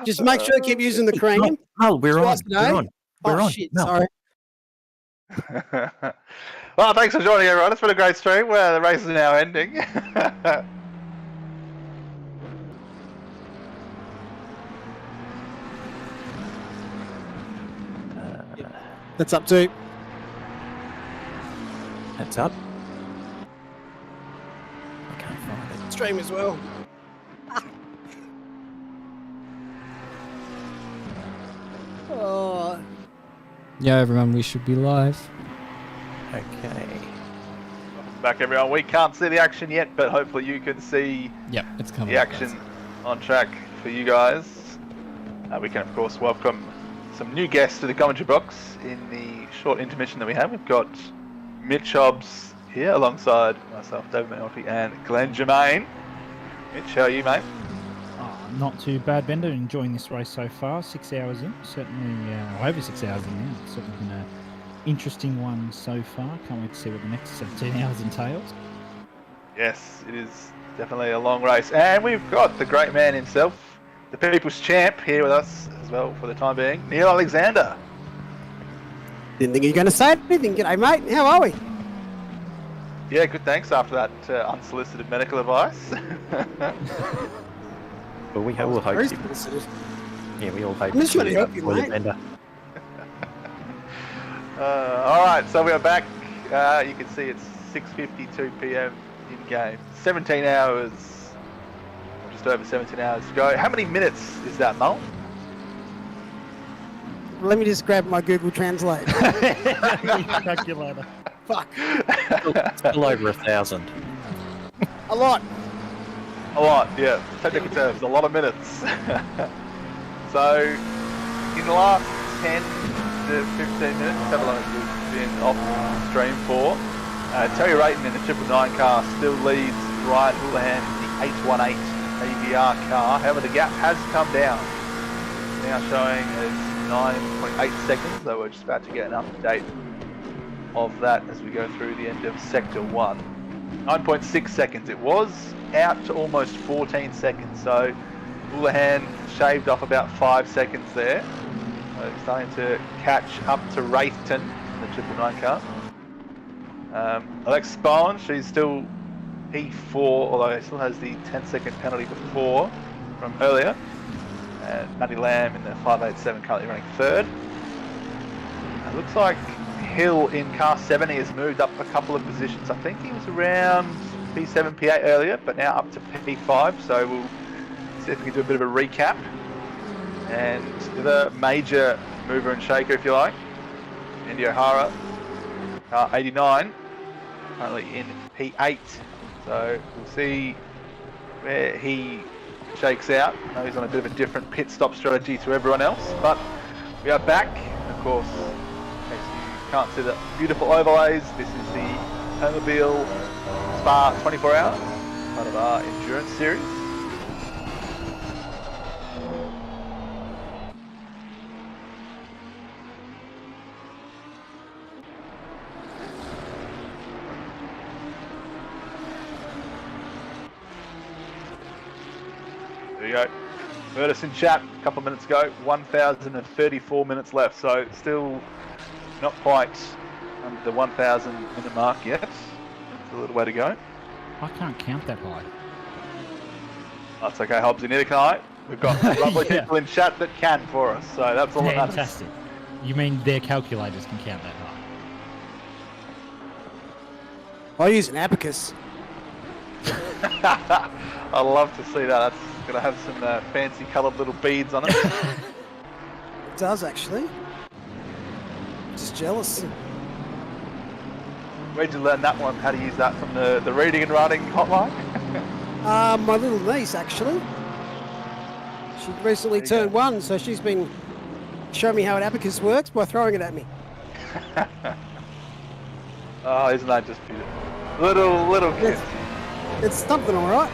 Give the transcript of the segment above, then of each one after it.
Just make sure you keep using the cranium. No, we're on. We're on. Shit, no. sorry. Well, thanks for joining, everyone. It's been a great stream. Where the race is now ending. That's up to. That's up. I can't find it. Stream as well. Oh. Yeah, everyone, we should be live. Okay. Welcome back, everyone. We can't see the action yet, but hopefully you can see Yep, it's coming. the action on track for you guys. We can, of course, welcome some new guests to the commentary box in the short intermission that we have. We've got Mitch Hobbs here alongside myself, David McNulty, and Glenn Germain. Mitch, how are you, mate? Not too bad, Bender. Enjoying this race so far. 6 hours in, certainly over 6 hours in now. It's certainly been an interesting one so far. Can't wait to see what the next 17 hours entails. Yes, it is definitely a long race, and we've got the great man himself, the people's champ, here with us as well for the time being, Neil Alexander. Didn't think you were going to say anything. G'day, mate. How are we? Yeah, good. Thanks. After that unsolicited medical advice. Well, we all hope. Yeah, we all hope. I'm just trying to help you, mate. All right, so we are back. You can see it's 6:52 p.m. in game. 17 hours, just over 17 hours to go. How many minutes is that, Noel? Let me just grab my Google Translate. Calculator. Fuck. It's still over 1,000. A lot. A lot, yeah. Technical terms, a lot of minutes. So, in the last 10 to 15 minutes, have a look, we've been off stream for. Terry Rayton in the 999 car still leads Ryan Houlihan in the 818 AVR car. However, the gap has come down. It's now showing as 9.8 seconds, though we're just about to get an update of that as we go through the end of Sector 1. 9.6 seconds. It was out to almost 14 seconds, so Houlihan shaved off about 5 seconds there. So starting to catch up to Rayton in the 999 car. Alex Bowen, she's still P4, although he still has the 10-second penalty before from earlier. And Matty Lamb in the 587 currently running third. It looks like Hill in car 7, he has moved up a couple of positions. I think he was around P7, P8 earlier, but now up to P5. So we'll see if we can do a bit of a recap. And the major mover and shaker, if you like, Andy O'Hara, car 89, currently in P8. So we'll see where he shakes out. I know he's on a bit of a different pit stop strategy to everyone else, but we are back. And of course, in case you can't see the beautiful overlays, this is the Permobil Spa 24 Hours, part of our Endurance Series. There you go. Heard us in chat a couple of minutes ago. 1,034 minutes left, so still not quite under the 1,000 minute mark yet. It's a little way to go. I can't count that high. That's okay, Hobbsy. Neither can I. We've got lovely people in chat that can for us, so that's all that matters. Fantastic. You mean their calculators can count that high? I use an abacus. I'd love to see that. That's going to have some fancy coloured little beads on it. It does, actually. Just jealous. Where'd you learn that one? How to use that from the reading and writing hotline? My little niece, actually. She recently turned 1, so she's been showing me how an abacus works by throwing it at me. Oh, isn't that just beautiful? Little kid. It's something, all right.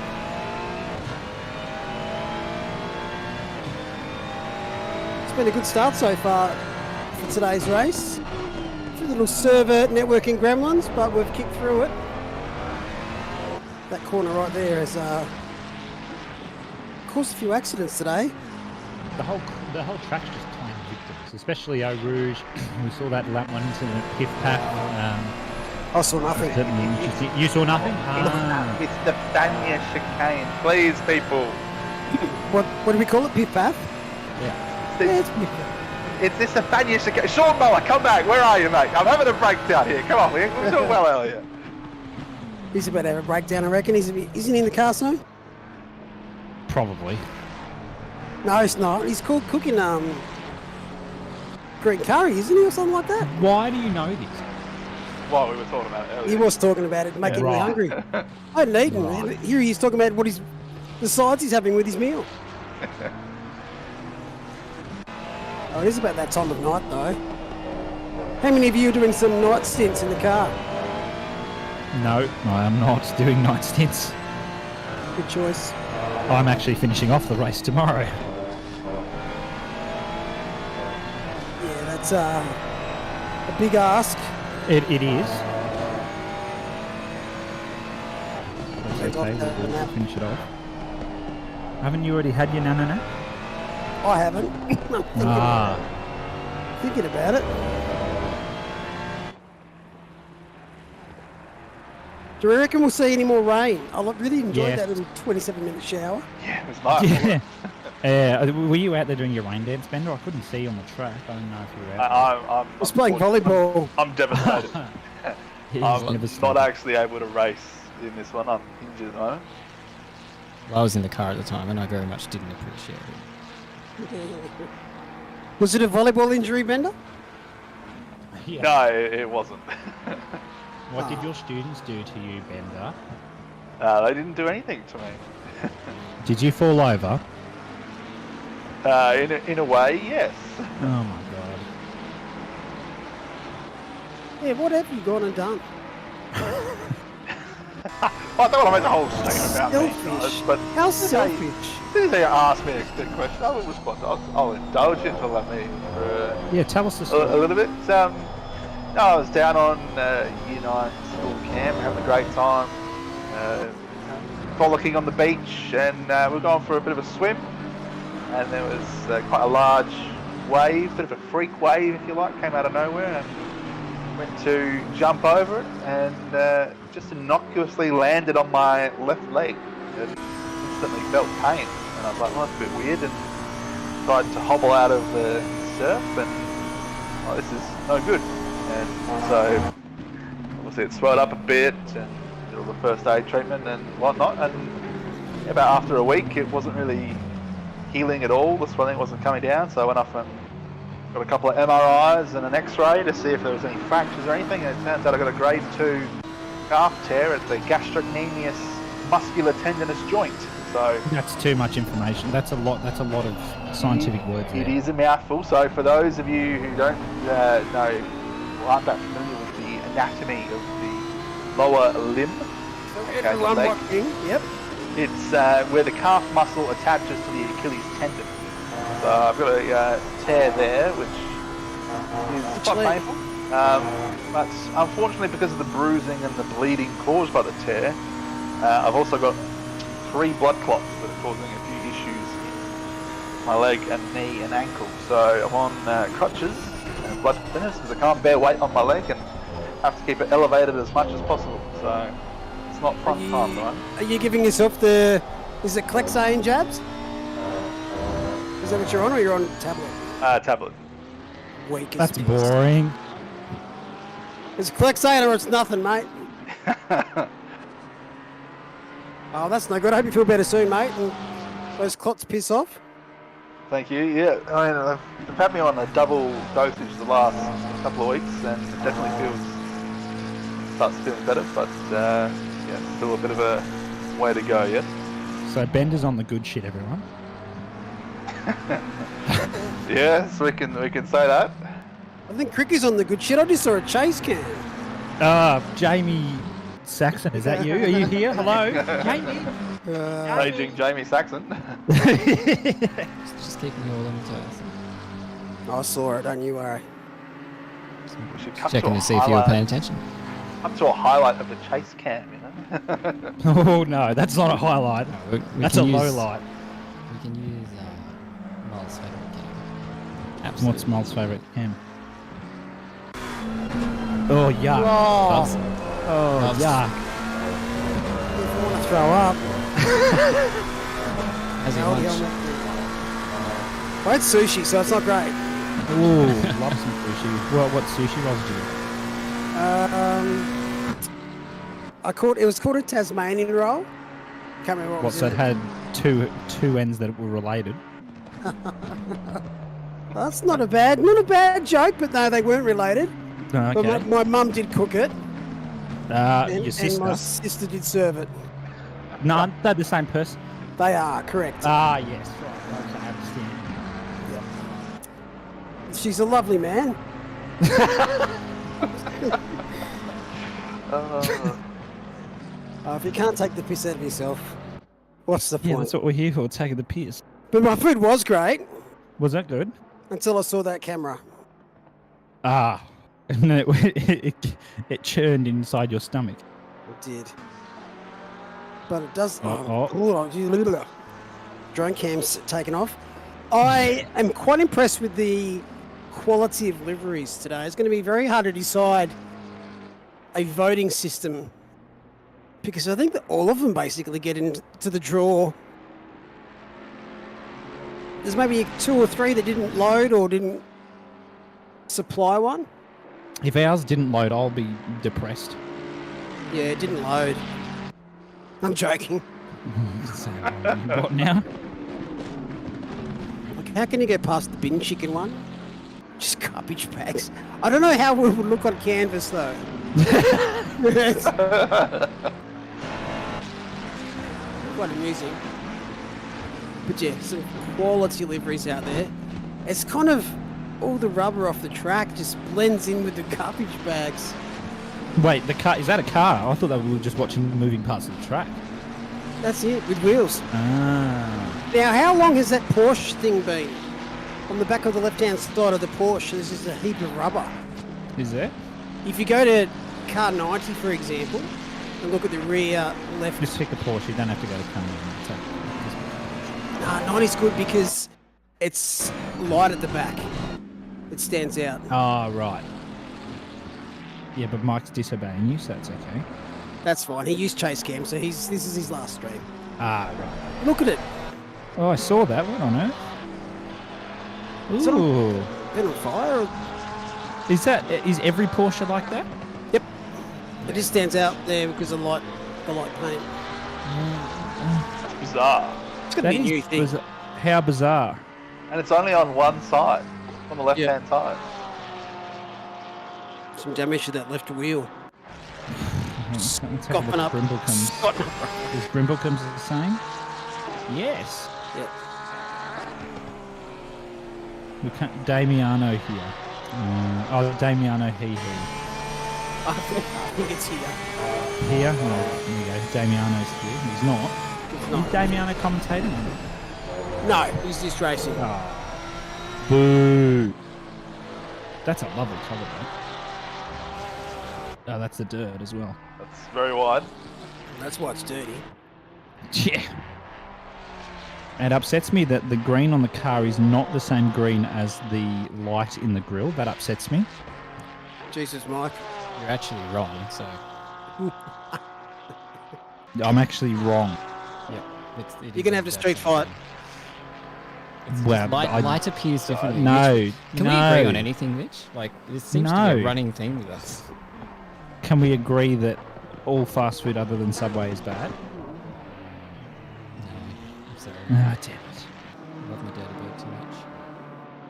It's been a good start so far for today's race. A few little server networking gremlins, but we've kicked through it. That corner right there is caused a few accidents today. The whole track's just plain victims, especially Eau Rouge. We saw that lap one incident at Piff Paff. I saw nothing. Certainly interesting. You saw nothing? It's the Fania chicane. Please, people. What do we call it? Piff Paff? Yeah. Yeah, it's Piff Paff. It's this the Fania chicane. Sean Muller, come back. Where are you, mate? I'm having a breakdown here. Come on, we're doing well earlier. He's about to have a breakdown, I reckon. Isn't he in the car soon? Probably. No, it's not. He's cooking green curry, isn't he, or something like that? Why do you know this? What we were talking about earlier. He was talking about it, making me right. hungry. I hadn't eaten. Right. Here he is talking about the sides he's having with his meal. Oh, it is about that time of night, though. How many of you are doing some night stints in the car? No, I am not doing night stints. Good choice. I'm actually finishing off the race tomorrow. Yeah, that's a big ask. It is. That's I'll okay, have a we'll nap. finish it off. Haven't you already had your nana nap? I haven't. I'm thinking about it. Do you reckon we'll see any more rain? I really enjoyed that little 27-minute shower. Yeah, it was nice. Yeah. Were you out there doing your rain dance, Bender? I couldn't see you on the track. I don't know if you were out I was playing volleyball. I'm devastated. He's I'm never not actually able to race in this one. I'm injured at the moment. Well, I was in the car at the time, and I very much didn't appreciate it. Was it a volleyball injury, Bender? Yeah. No, it wasn't. What did your students do to you, Bender? They didn't do anything to me. Did you fall over? In a way, yes. Oh my god. Yeah, what have you gone and done? I don't want to make the whole statement about me, Selfish. guys, but How as soon as selfish. they ask me a question, I will respond. I'll indulge it for let me for Yeah, tell us the a story. little bit. No, I was down on Year 9 school camp, having a great time, frolicking on the beach, and we were going for a bit of a swim, and there was quite a large wave, bit of a freak wave if you like, came out of nowhere, and went to jump over it, and just innocuously landed on my left leg, and instantly felt pain, and I was like, well, that's a bit weird, and tried to hobble out of the surf, and oh, this is no good. And so, obviously it swelled up a bit and did all the first aid treatment and whatnot, and about after a week it wasn't really healing at all, the swelling wasn't coming down, so I went off and got a couple of MRIs and an X-ray to see if there was any fractures or anything, and it turns out I got a grade 2 calf tear at the gastrocnemius muscular tendinous joint. So That's too much information. That's a lot of scientific words there. it is a mouthful, so for those of you who don't know, aren't that familiar with the anatomy of the lower limb, Everyone the leg, watching. Yep. it's where the calf muscle attaches to the Achilles tendon. So I've got a tear there, which is quite painful. But unfortunately, because of the bruising and the bleeding caused by the tear, I've also got 3 blood clots that are causing a few issues in my leg and knee and ankle. So I'm on crutches and blood thinners because I can't bear weight on my leg and have to keep it elevated as much as possible. So it's not fun time, right? Are you giving yourself is it Clexane jabs? Is that what you're on, or you're on tablet? Tablet. Weak as That's piss. boring. It's Clexane or it's nothing, mate. Oh, that's no good. I hope you feel better soon, mate. And those clots piss off. Thank you. Yeah, I mean, they've had me on a double dosage the last couple of weeks, and it definitely starts feeling better. But yeah, still a bit of a way to go yet. So Bender's on the good shit, everyone. Yes, we can say that. I think Cricky's on the good shit. I just saw a chase cam. Jamie Saxon, is that you? Are you here? Hello? Jamie? Raging Jamie Saxon. Just keeping you all on the toes. I saw it, don't you worry. We should cut Checking to a to see if you were highlight- paying attention. Up to a highlight of the chase cam, you know. Oh no, that's not a highlight. We That's a can low use- light. We We can use Miles' favourite game. What's Absolutely. Miles' favourite cam? Oh, yuck. Loves- Oh, loves- yuck. If I want to throw up. Has he Hell, lunch? helmet. I had sushi, so it's not great. Ooh, love some sushi. What sushi rolls do you? It was called a Tasmanian roll. Can't remember what What, was so in it had two ends that were related? That's not a bad joke, but no, they weren't related. Oh, But okay. my mum did cook it, and Your my sister? sister did serve it. No, they're the same person. They are correct. Ah, yes. Right. Okay, I understand. She's a lovely man. If you can't take the piss out of yourself, what's the Yeah, point? that's what we're here for, taking the piss. But my food was great Was that good? until I saw that camera. Ah. And then it churned inside your stomach. It did. But it does. Uh-oh. Drone cam's taken off. I am quite impressed with the quality of liveries today. It's going to be very hard to decide a voting system because I think that all of them basically get into the draw. There's maybe 2 or 3 that didn't load or didn't supply one. If ours didn't load, I'll be depressed. Yeah, it didn't load. I'm joking. So, what now? Like, how can you get past the bin chicken one? Just garbage bags. I don't know how we would look on canvas though. It's quite amusing. But yeah, some quality liveries out there. It's kind of all the rubber off the track just blends in with the garbage bags. Wait, the car, is that a car? I thought that we were just watching moving parts of the track. That's it, with wheels. Ah. Now, how long has that Porsche thing been? On the back of the left-hand side of the Porsche, there's just a heap of rubber. Is there? If you go to car 90, for example, and look at the rear left... Just pick a Porsche, you don't have to go to Canada. 90's good because it's light at the back. It stands out. Oh, right. Yeah, but Mike's disobeying you, so that's okay. That's fine. He used chase cam, so this is his last stream. Ah, right. Look at it. Oh, I saw that. What on earth? Is it on- Ooh. Been on fire? Or... Is every Porsche like that? Yep. It just stands out there because of the light paint. That's bizarre. It's going to be a new thing. How bizarre. And it's only on one side, on the left-hand side. Some damage to that left wheel. Let's have a look Scoffing up. at Brimblecombe's. Is Brimblecombe's the same? Yes. Yep. We can't, Damiano here. Damiano he. I think it's here. Here? No, there you go. Damiano's here. He's not. It's Is not. Damiano commentating? No, he's just racing. Oh. Boo. That's a lovely colour, though. Oh, that's the dirt as well. That's very wide. That's why it's dirty. Yeah. It upsets me that the green on the car is not the same green as the light in the grille. That upsets me. Jesus, Mike. You're actually wrong, so I'm actually wrong. yeah. You're going to have to street fight. Well, Light appears differently. no. Can we agree on anything, Mitch? Like, this seems to be No. a running thing with us. Can we agree that all fast food other than Subway is bad? No, I'm sorry. Ah, damn it. I love my dirty bird too much.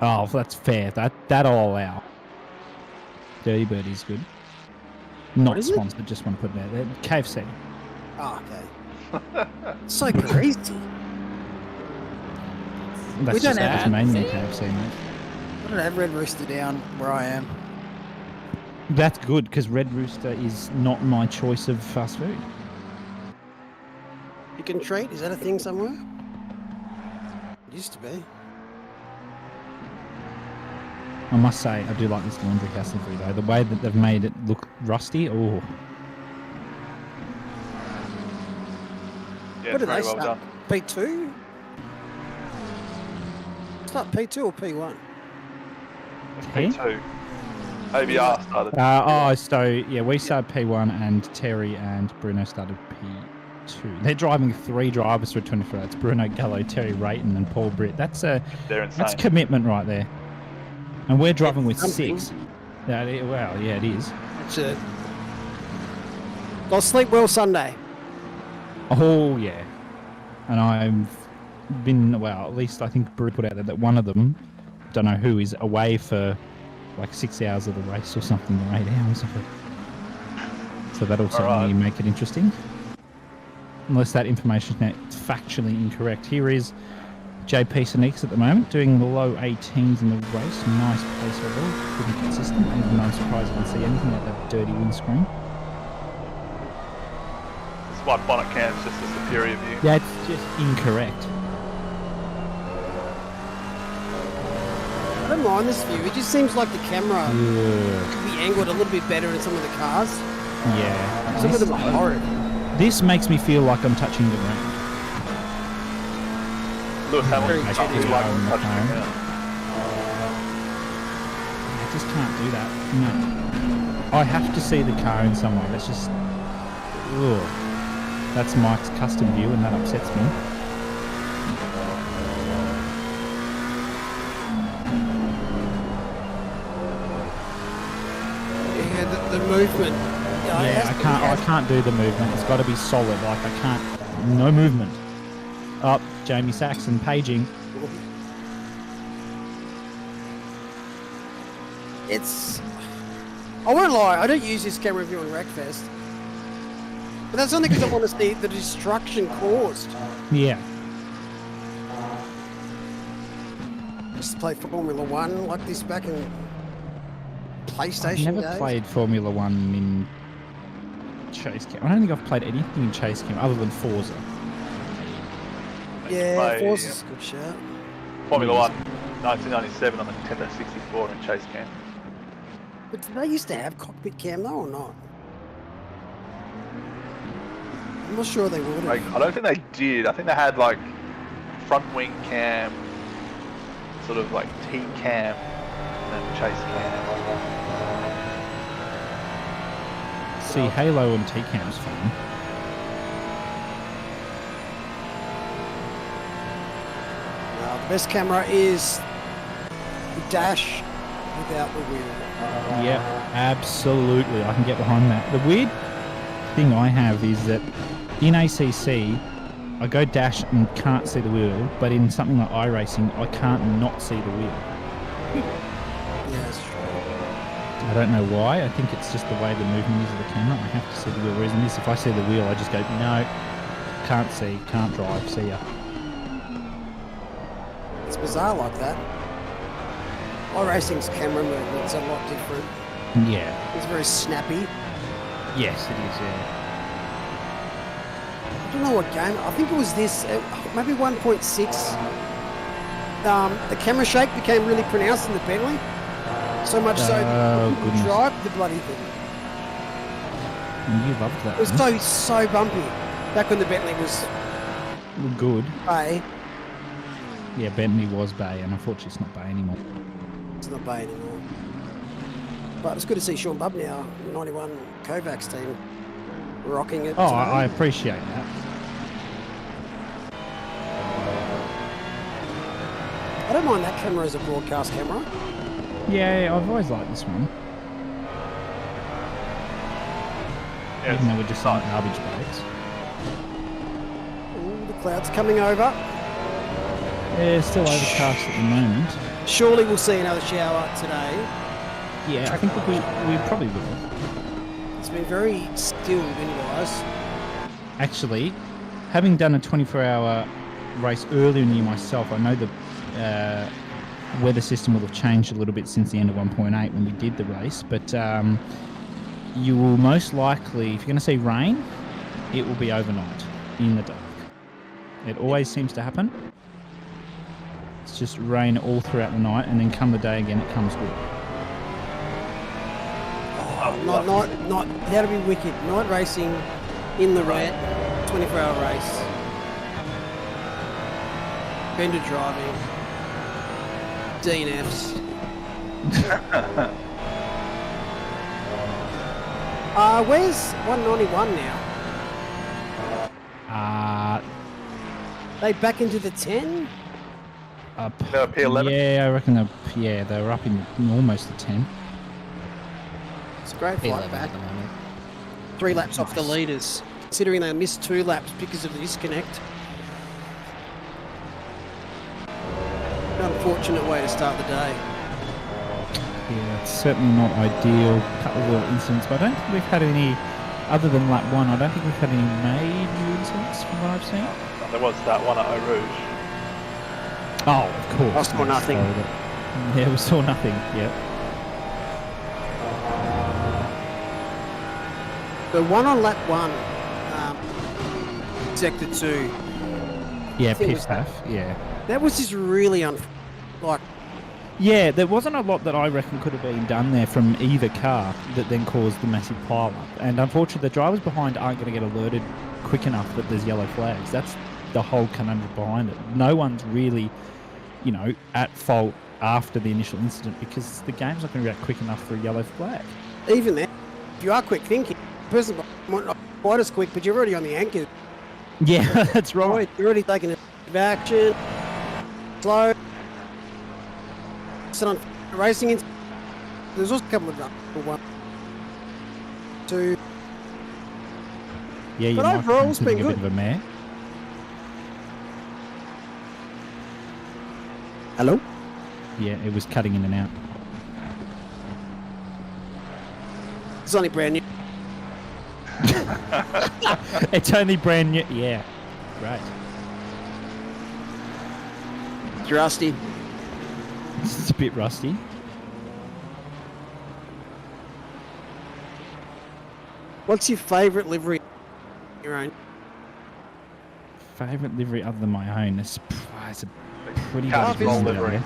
Oh, that's fair. That I'll allow. Dirty Bird is good. Not is it? sponsored, just want to put it out there. KFC. Oh, okay. So greasy. That's We don't just have Tasmanian that. KFC, mate. I don't have Red Rooster down where I am. That's good, because Red Rooster is not my choice of fast food. You can treat? Is that a thing somewhere? It used to be. I must say, I do like this laundry house livery, though. The way that they've made it look rusty, oh. Yeah, What it's do they very well start? done. P2? start P2 or P1? P2. ABR started. We started P1 and Terry and Bruno started P2. They're driving 3 drivers for 24 hours. Bruno Gallo, Terry Rayton and Paul Britt. That's insane. commitment right there. And we're driving with something. 6. It is. That's it. I'll sleep well Sunday. Oh, yeah. And I've been, at least I think Brew put out there that one of them, don't know who, is away for like 6 hours of the race or something, or 8 hours of it. So that'll certainly make it interesting. Unless that information is factually incorrect. Here is JP Sinix at the moment, doing the low 18s in the race. Nice pace overall, pretty consistent. And I'm surprised I didn't see anything at that dirty windscreen. It's my bonnet cam's just a superior view. That's just incorrect. I don't mind this view. It just seems like the camera could be angled a little bit better in some of the cars. Yeah. Some of them are horrid. This makes me feel like I'm touching the ground. Lewis Hamilton Very touching genuine. like touching the ground. I just can't do that. No. I have to see the car in some way. That's just... Ugh. That's Mike's custom view and that upsets me. Yeah, the movement. I can't do the movement. It's got to be solid. Like, I can't... No movement. Up, Jamie Saxon paging. It's... I won't lie, I don't use this camera view on Wreckfest. But that's only because I want to see the destruction caused. Yeah. I used to play Formula 1 like this back in PlayStation I've never days. played Formula 1 in Chase Cam. I don't think I've played anything in Chase Cam other than Forza. Yeah, Forza's a good shout. Formula 1, 1997 on the Nintendo 64 in Chase Cam. But did they used to have cockpit cam though or not? I'm not sure they would have. Like, I don't think they did. I think they had like front wing cam, sort of like T cam, and then chase cam. See, Halo and T-Cam's fun. No, the best camera is the dash without the wheel. Yeah, absolutely. I can get behind that. The weird thing I have is that in ACC, I go dash and can't see the wheel, but in something like iRacing, I can't not see the wheel. Yeah, that's true. I don't know why. I think it's just the way the movement is of the camera. I have to see the wheel. Whereas in this, if I see the wheel, I just go, no, can't see, can't drive, see ya. It's bizarre like that. iRacing's camera movement's a lot different. Yeah. It's very snappy. Yes, it is, yeah. I don't know what game. I think it was this, maybe 1.6. The camera shake became really pronounced in the Bentley. So much so that you could drive the bloody thing. And you loved that. It was so bumpy. Back when the Bentley was good. Bay. Yeah, Bentley was Bay, and unfortunately it's not Bay anymore. It's not Bay anymore. But it's good to see Sean Bubb now, 91 Kovacs team, rocking it. Oh, I appreciate that. I don't mind that camera as a broadcast camera. Yeah, I've always liked this one. Yeah, even though we're just on garbage bags. Ooh, the clouds coming over. Yeah, it's still overcast at the moment. Surely we'll see another shower today. Yeah, I think we probably will. It's been very still wind-wise. Actually, having done a 24-hour race earlier in the year myself, I know the weather system will have changed a little bit since the end of 1.8 when we did the race, but you will most likely, if you're going to see rain, it will be overnight in the dark. It always seems to happen. It's just rain all throughout the night, and then come the day again, it comes good. Not that'd be wicked. Night racing in the wet, 24-hour race. Bender driving. DNFs. Where's 191 now? They back into the 10? They're up here, 11. Yeah, I reckon they're up in almost the 10. It's a great fight 11 back. at the moment. 3 laps off the leaders, considering they missed 2 laps because of the disconnect. An unfortunate way to start the day. Yeah, it's certainly not ideal. A couple of little incidents, but I don't think we've had any, other than lap 1, I don't think we've had any major incidents from what I've seen. There was that one at Eau Rouge. Oh, of course. I saw nothing. Yeah, we saw nothing, yep. The one on lap 1, sector 2, Yeah, think it piff was that. stuff, yeah. that was just really Yeah, there wasn't a lot that I reckon could have been done there from either car that then caused the massive pile-up. And unfortunately, the drivers behind aren't going to get alerted quick enough that there's yellow flags. That's the whole conundrum behind it. No one's really, at fault after the initial incident because the game's not going to be quick enough for a yellow flag. even then, if you are quick thinking, the person might not be quite as quick, but you're already on the anchor. Yeah, that's right. You're already taking an action, slow. Sit on racing. There's also a couple of 1, 2. Yeah, your But overall, microphone's it's been a bit good. of a mare. Hello? Yeah, it was cutting in and out. It's only brand new. It's only brand new. Yeah, great. It's rusty. It's a bit rusty. What's your favourite livery? Your own. Favourite livery other than my own? It's a pretty Castrol big livery. livery.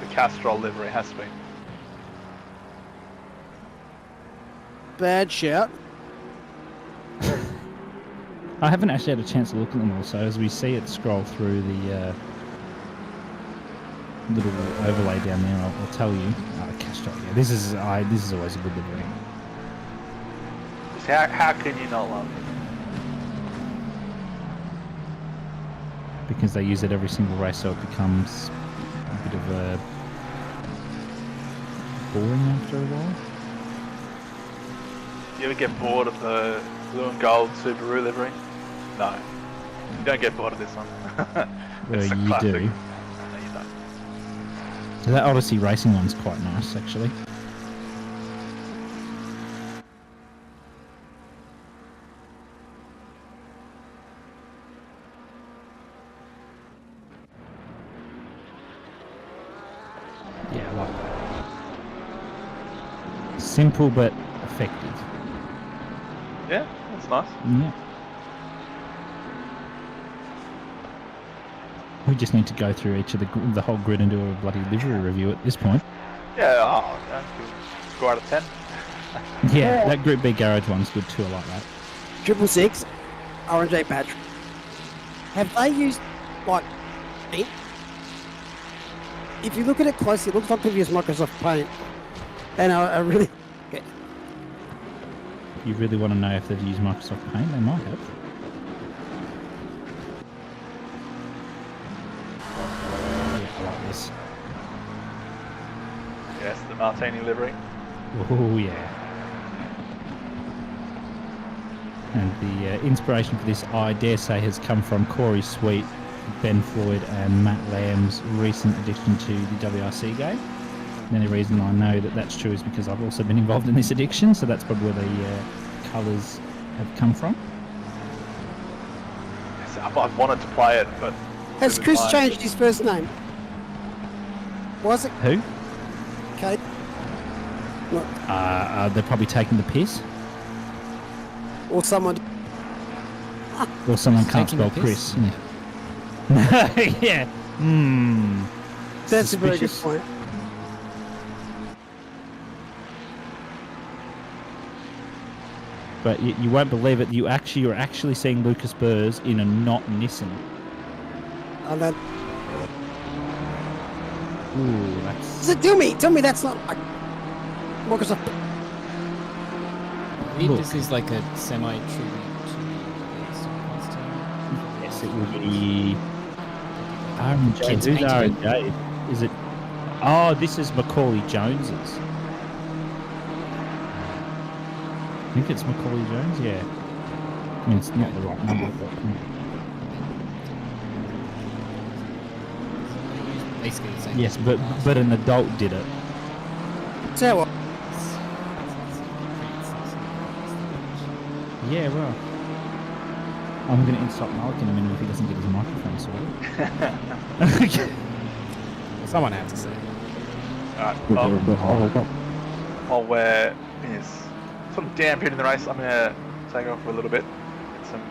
The Castrol livery has to be. Bad shout. I haven't actually had a chance to look at them all, so as we see it scroll through the little overlay down there, I'll tell you. Castrol, yeah, this is always a good livery. How can you not love it? Because they use it every single race, so it becomes a bit of a boring after a while. You ever get bored of the blue and gold Subaru livery? No. You don't get bored of this one. Well, It's a you classic. do. No, you don't. That Odyssey Racing one's quite nice, actually. Yeah, I like that. Simple but effective. Yeah, that's nice. Yeah. We just need to go through each of the whole grid and do a bloody livery review at this point. Yeah, score out of 10. Yeah, that Group B garage one's good too. I like that. 666, Orange A Patrick. Have they used, paint? If you look at it closely, it looks like they've used Microsoft Paint. And I really... You really want to know if they've used Microsoft Paint? They might have. Yeah, I like this. Yes, the Martini livery. Oh, yeah. And the inspiration for this, I dare say, has come from Corey Sweet, Ben Floyd and Matt Lamb's recent addiction to the WRC game. And the only reason I know that that's true is because I've also been involved in this addiction, so that's probably where the colours have come from. Yes, I've wanted to play it, but... Has Chris changed his first name? Was it Who? Kate? They're probably taking the piss. Or someone... Or someone can't Taking the spell piss? Chris. Yeah. Yeah. That's a very good Suspicious. point. But you won't believe it. You're actually seeing Lucas Burrs in a not Nissan. And then Ooh, that's... So tell me that's not like Microsoft. I believe Look. this is like a semi-tribute to the Supercars team. Yes, it will be... R&J. Kids Who's painted R&J? Is it... Oh, this is Macaulay Jones's. I think it's Macaulay Jones, yeah. I mean, it's not the right number, but... Basically the same. Yes, but an adult did it. So what? Yeah, well... I'm going to insult Malik in a minute if he doesn't get his microphone sorted. Someone had to say. Alright, while we're in this sort of damn period in the race, I'm going to take off for a little bit. Get some,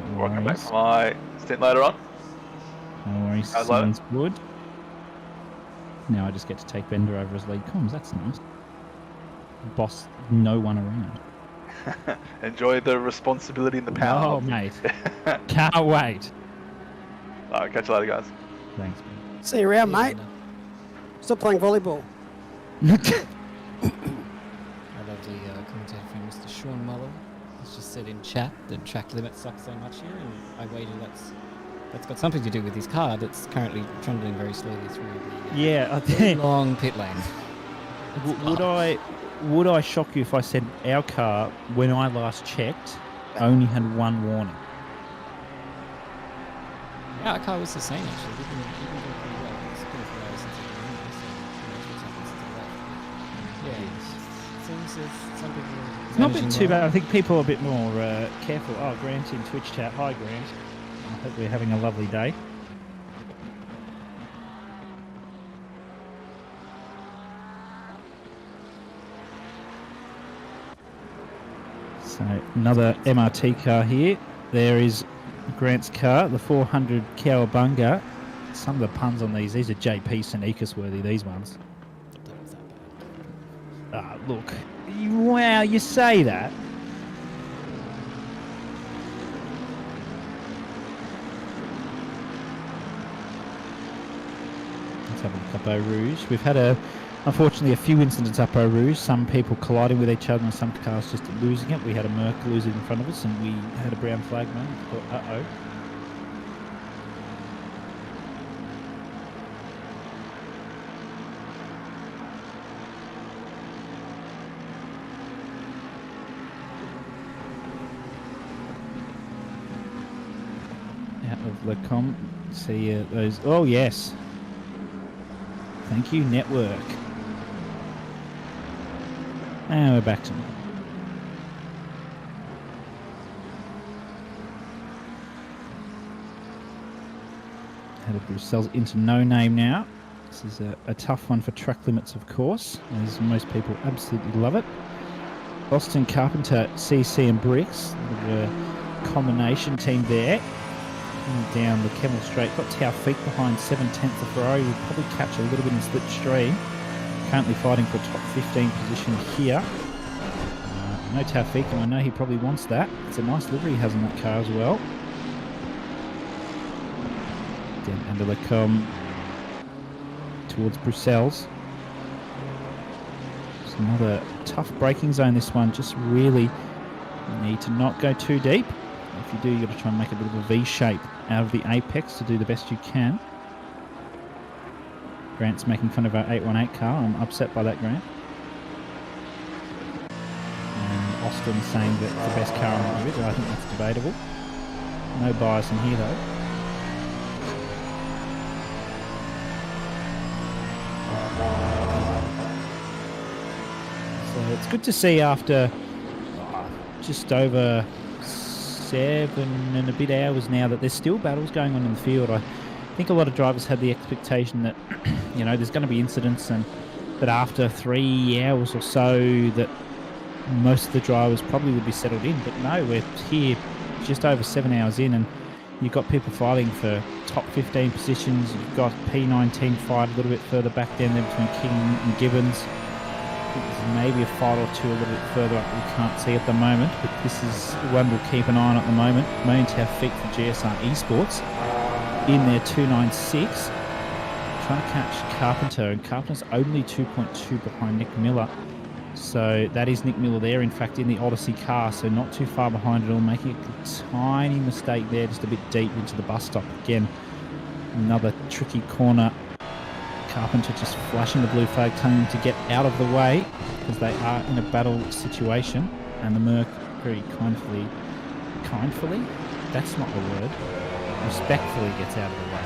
before I come back for my stint later on. No worries, How's that? sounds good. Now I just get to take Bender over as lead comms, that's nice. Boss, no one around. Enjoy the responsibility and the power. Oh, mate. Can't wait. Alright, catch you later, guys. Thanks, See you around, mate. Stop playing volleyball. I love the commentator from Mr. Sean Muller. He's just said in chat that track limit sucks so much here, and I wager that's got something to do with his car that's currently trundling very slowly through the Yeah, I think... long pit lane. Would I shock you if I said our car, when I last checked, only had one warning? Yeah, our car was the same actually. We've been doing pretty well. It's been a few hours since we've been here, so who knows what's happened since I left. Yeah, seems as some people are It's not been managing too well. bad. I think people are a bit more careful. Oh, Grant in Twitch chat. Hi, Grant. I hope we're having a lovely day. So another MRT car here. There is Grant's car, the 400 Cowabunga. Some of the puns on these are JP Sneakers worthy, these ones. Ah, look. Wow, you say that. Let's have a look up Eau Rouge. We've had unfortunately a few incidents up Eau Rouge. Some people colliding with each other and some cars just losing it. We had a Merc lose it in front of us and we had a brown flag man. Uh-oh. Out of the see those. Oh yes, thank you, network. And we're back to normal. Head of Brussels into no name now. This is a tough one for track limits, of course, as most people absolutely love it. Boston Carpenter, CC and Bricks, the combination team there. Down the Kemmel Straight, got Taufik behind 7/10 of Ferrari. Will probably catch a little bit in slipstream. Currently fighting for a top 15 position here. No Taufik, and I know he probably wants that. It's a nice livery he has on that car as well. Down under the towards Brussels. It's another tough braking zone. This one, just really need to not go too deep. If you do, you've got to try and make a bit of a V shape out of the apex to do the best you can. Grant's making fun of our 818 car. I'm upset by that, Grant. And Austin saying that it's the best car on the grid. I think that's debatable. No bias in here, though. So it's good to see after just over 7 and a bit hours now that there's still battles going on in the field. I think a lot of drivers had the expectation that there's going to be incidents and that after 3 hours or so that most of the drivers probably would be settled in, but no, we're here just over 7 hours in and you've got people fighting for top 15 positions. You've got P19 fight a little bit further back down there between King and Gibbons. There's maybe a fight or two a little bit further up that we can't see at the moment, but this is one we'll keep an eye on at the moment. Main Taufik for GSR Esports in their 296. trying to catch Carpenter, and Carpenter's only 2.2 behind Nick Miller. So that is Nick Miller there, in fact, in the Odyssey car, so not too far behind at all, making a tiny mistake there, just a bit deep into the bus stop. Again, another tricky corner. Carpenter just flashing the blue flag, telling them to get out of the way, because they are in a battle situation, and the Merc very kindly, that's not the word, respectfully gets out of the way.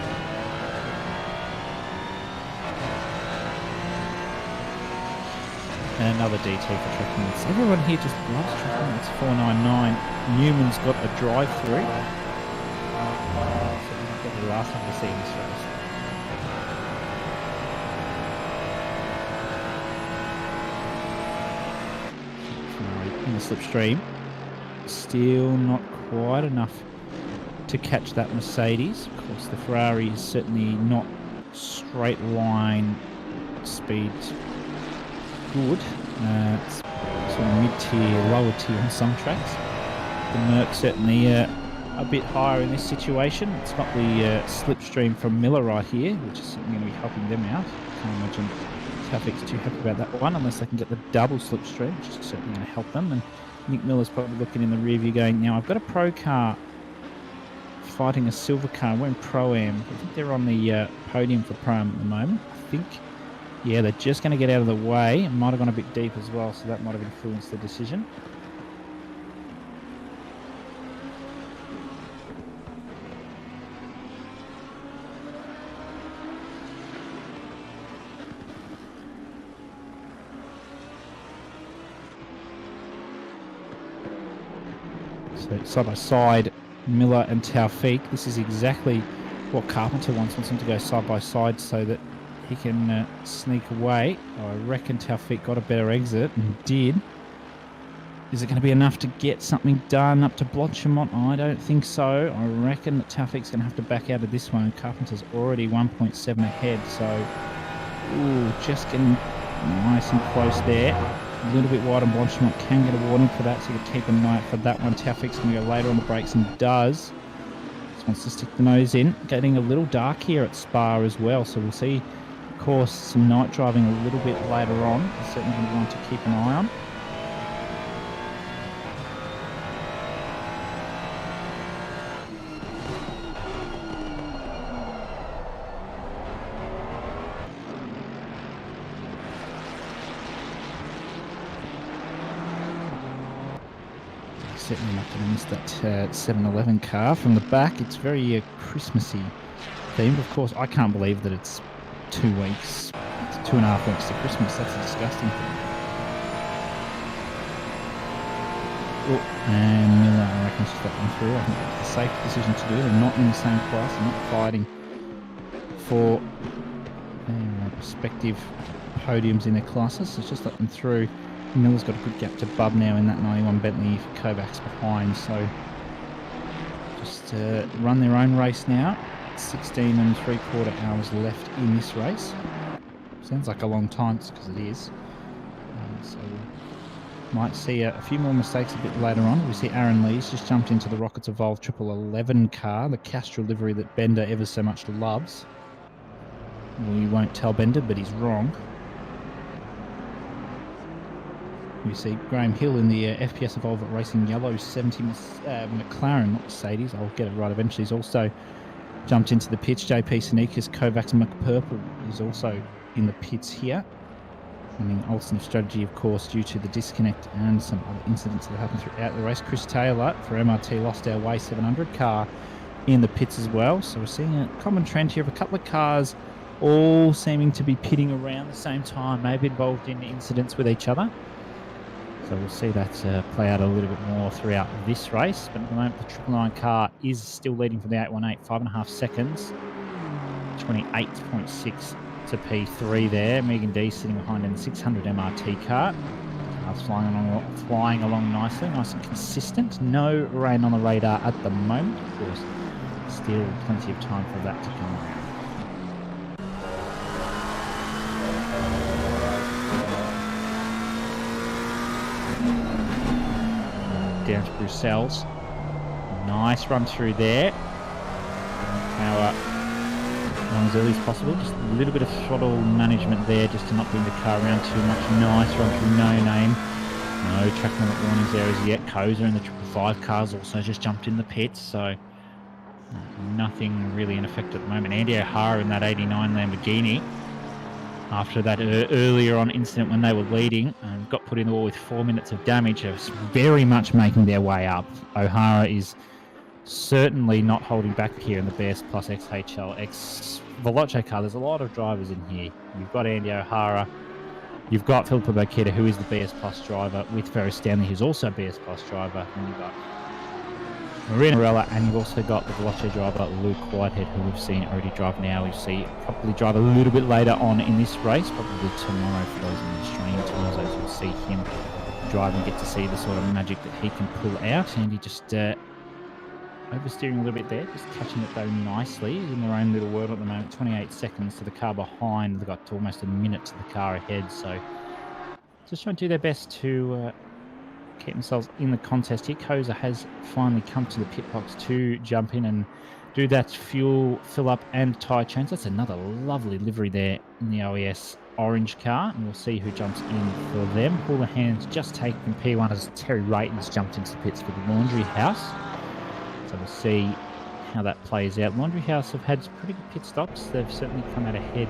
And another DT for track limits. Everyone here just loves track limits. 499. Newman's got a drive-through. So the last time we see in this race. In the slipstream. Still not quite enough to catch that Mercedes. Of course, the Ferrari is certainly not straight line speed good. It's sort of mid-tier, lower tier on some tracks. The Merc certainly a bit higher in this situation. It's got the slipstream from Miller right here, which is certainly going to be helping them out. Can't imagine Tafik's too happy about that one, unless they can get the double slipstream, which is certainly going to help them. And Nick Miller's probably looking in the rear view going, now I've got a pro car fighting a silver car. We're in Pro-Am. I think they're on the podium for Pro-Am at the moment. I think, yeah, they're just going to get out of the way. It might have gone a bit deep as well, so that might have influenced the decision. So side by side, Miller and Taufik. This is exactly what Carpenter wants them to go side by side so that he can sneak away. I reckon Taufik got a better exit and did. Is it going to be enough to get something done up to Blotchemont? I don't think so. I reckon that Taufik's going to have to back out of this one. Carpenter's already 1.7 ahead, so ooh, just getting nice and close there. A little bit wide on Blotchemont, can get a warning for that, so you can keep an eye out for that one. Taufik's going to go later on the brakes and does. Just wants to stick the nose in. Getting a little dark here at Spa as well, so we'll see, of course, some night driving a little bit later on. It's certainly going to want to keep an eye on. Certainly not going to miss that 7-Eleven car from the back. It's very Christmassy themed. Of course, I can't believe that it's 2 weeks, 2.5 weeks to Christmas. That's a disgusting thing. Oh, and Miller, I reckon, just got them through. I think that's a safe decision to do. They're not in the same class. They're not fighting for their respective podiums in their classes. So just let them through. Miller's got a good gap to Bub now in that 91 Bentley. Kovac's behind, so just run their own race now. 16 3/4 hours left in this race. Sounds like a long time, because it is. So might see a few more mistakes a bit later on. We see Aaron Lee's just jumped into the Rockets Evolve 1111 car, the Castrol livery that Bender ever so much loves. We won't tell Bender, but he's wrong. We see Graham Hill in the FPS Evolve at Racing Yellow 70 McLaren, not Mercedes. I'll get it right eventually. He's also jumped into the pits. JP Sneakers, Kovacs McPurple is also in the pits here. And the alternate strategy, of course, due to the disconnect and some other incidents that happened throughout the race. Chris Taylor for MRT Lost Our Way 700 car in the pits as well. So we're seeing a common trend here of a couple of cars all seeming to be pitting around the same time, maybe involved in incidents with each other. So we'll see that play out a little bit more throughout this race. But at the moment, the 999 car is still leading from the 818, 5.5 seconds. 28.6 to P3 there. Megan D sitting behind in the 600 MRT car. Car's flying along nicely, nice and consistent. No rain on the radar at the moment. Of course, still plenty of time for that to come up. Down to Bruxelles. Nice run through there. Power along as early as possible. Just a little bit of throttle management there just to not bring the car around too much. Nice run through No Name. No track limit warnings there as yet. Koza and the 555 cars also just jumped in the pits, so nothing really in effect at the moment. Andy O'Hara in that 89 Lamborghini, after that earlier on incident when they were leading, got put in the wall with 4 minutes of damage, are very much making their way up. O'Hara is certainly not holding back here in the BS Plus XHL X Veloce car. There's a lot of drivers in here. You've got Andy O'Hara, you've got Philippa Bokita, who is the BS Plus driver, with Ferris Stanley, who's also a BS Plus driver, and you've got Marina Morella, and you've also got the Veloce driver Luke Whitehead, who we've seen already drive now. We see probably drive a little bit later on in this race, probably tomorrow for those in the Australian times. Those will see him drive and get to see the sort of magic that he can pull out. And he just oversteering a little bit there, just catching it though nicely in their own little world at the moment. 28 seconds to the car behind. They've got almost a minute to the car ahead, so just trying to do their best to keep themselves in the contest here. Koza has finally come to the pit box to jump in and do that fuel fill up and tyre change. That's another lovely livery there in the OES orange car, and we'll see who jumps in for them. Houlihan's just taken P1 as Terry Rayton's jumped into the pits for the Laundry House. So we'll see how that plays out. Laundry House have had pretty good pit stops. They've certainly come out ahead.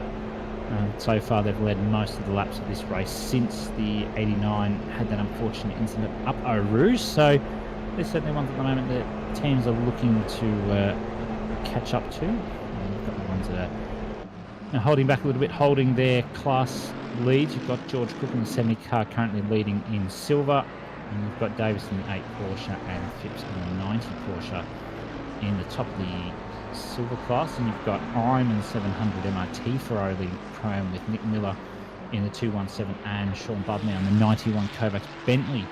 So far, they've led most of the laps of this race since the 89 had that unfortunate incident up Eau Rouge. So they're certainly ones at the moment that teams are looking to catch up to. And you've got the ones that are holding back a little bit, holding their class leads. You've got George Cook in the 70 car currently leading in silver. And you've got Davis in the 8 Porsche and Phipps in the 90 Porsche in the top of the silver class. And you've got I'm in the 700 MRT Ferrari Pro-Am with Nick Miller in the 217 and Sean Budley on the 91 Kovacs Bentley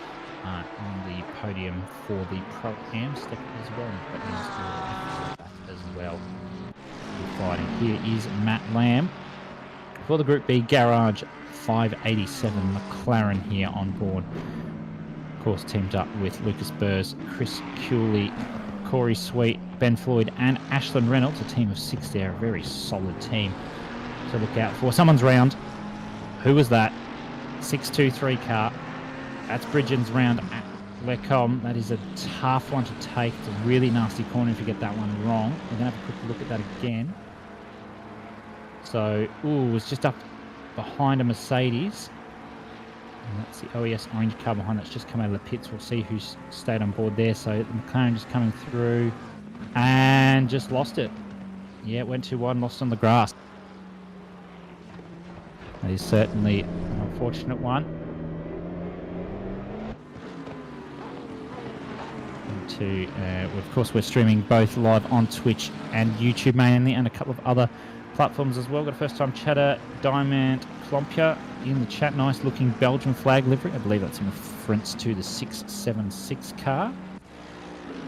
on the podium for the Pro-Am step as well. And you've got that as well. Fighting here is Matt Lamb for the Group B Garage 587 McLaren here on board. Of course, teamed up with Lucas Burrs, Chris Cooley, Corey Sweet, Ben Floyd and Ashlyn Reynolds, a team of 6 there, a very solid team to look out for. Someone's round. Who was that? 623 car. That's Bridgen's round at Lecom. That is a tough one to take. It's a really nasty corner if you get that one wrong. We're going to have a quick look at that again. So, it's just up behind a Mercedes. And that's the OES orange car behind that's just come out of the pits. We'll see who's stayed on board there. So the McLaren just coming through and just lost it. Yeah, it went too wide and lost on the grass. That is certainly an unfortunate one. Of course, we're streaming both live on Twitch and YouTube mainly, and a couple of other platforms as well. Got a first-time chatter, Diamond Klompia in the chat. Nice looking Belgian flag livery. I believe that's in reference to the 676 car.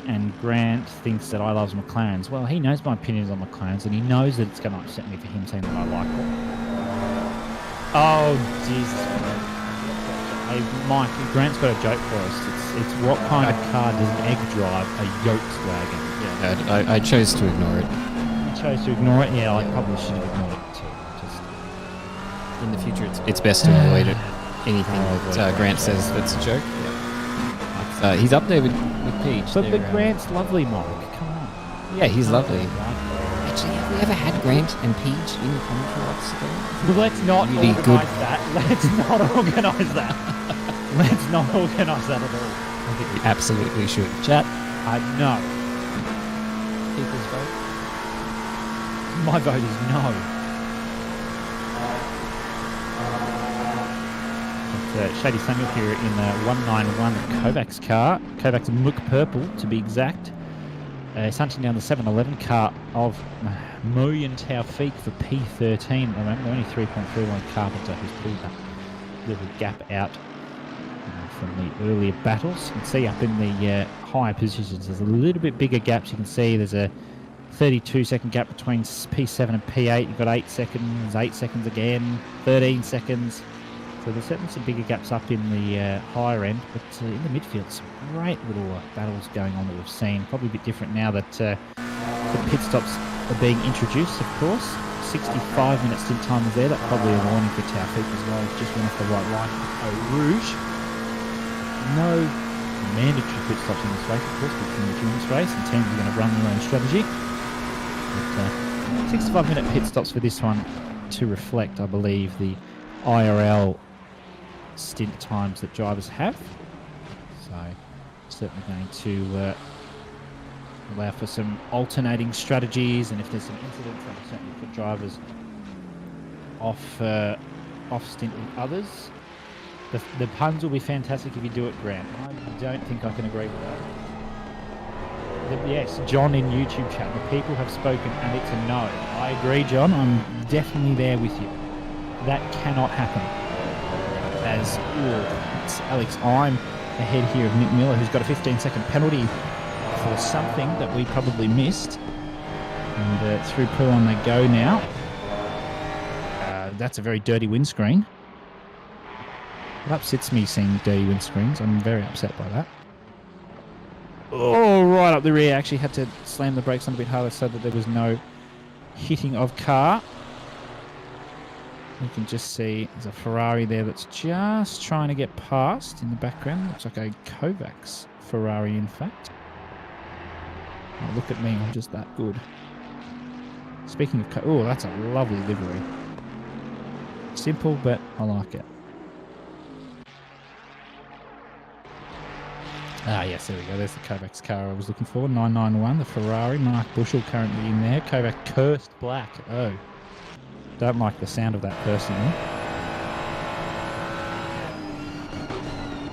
And Grant thinks that I loves McLarens. Well, he knows my opinions on McLarens, and he knows that it's going to upset me for him saying that I like it. Oh, Jesus. Hey, Mike, Grant's got a joke for us. It's what kind of car does an egg drive? A yoked wagon. Yeah, I chose to ignore it. You chose to ignore it? Yeah, I probably should have ignored it too. Just in the future, it's best to avoid it. Anything that Grant says that's a joke. Yeah. He's up there with Peach. But Grant's lovely, Mike. Come on. Yeah, he's lovely. Actually, have we ever had Grant and Peach in the commentary box together? Well, let's not organise that. Let's not organise that. Let's not organise that at all. I think we absolutely should. Chat. No. People's vote? My vote is no. It's Shady Samuel here in the 191 Kovacs car. Kovacs Mook Purple, to be exact. He's hunting down the 711 car of Moyen Taufik for P13 at the moment. Only 3.31 Carpenter who's pulled that little gap out from the earlier battles. You can see up in the higher positions there's a little bit bigger gaps. You can see there's a 32-second gap between P7 and P8. You've got 8 seconds, 8 seconds again, 13 seconds. So there's certainly some bigger gaps up in the higher end, but in the midfield, some great little battles going on that we've seen. Probably a bit different now that the pit stops are being introduced, of course. 65-minute stint time was there. That's probably a warning for Taufik as well. Just went off the right line. Eau Rouge. No mandatory pit stops in this race, of course, because it's an endurance race and teams are going to run their own strategy. But 65-minute pit stops for this one to reflect, I believe, the IRL stint times that drivers have. So certainly going to allow for some alternating strategies, and if there's some incidents, that'll certainly put drivers off stint with others. The puns will be fantastic if you do it, Grant. I don't think I can agree with that. Yes, John in YouTube chat, the people have spoken and it's a no. I agree, John. I'm definitely there with you. That cannot happen. It's Alex, I'm ahead here of Nick Miller, who's got a 15-second penalty for something that we probably missed. And through Pooh on they go now. That's a very dirty windscreen. It upsets me seeing dirty windscreens. I'm very upset by that. Oh, right up the rear. Actually had to slam the brakes on a bit harder so that there was no hitting of car. You can just see there's a Ferrari there that's just trying to get past in the background. Looks like a Kovacs Ferrari, in fact. Oh, look at me. I'm just that good. Speaking of... Oh, that's a lovely livery. Simple, but I like it. Ah, yes, there we go. There's the Kovacs car I was looking for. 991, the Ferrari. Mark Bushell currently in there. Kovac cursed black. Oh. Don't like the sound of that personally.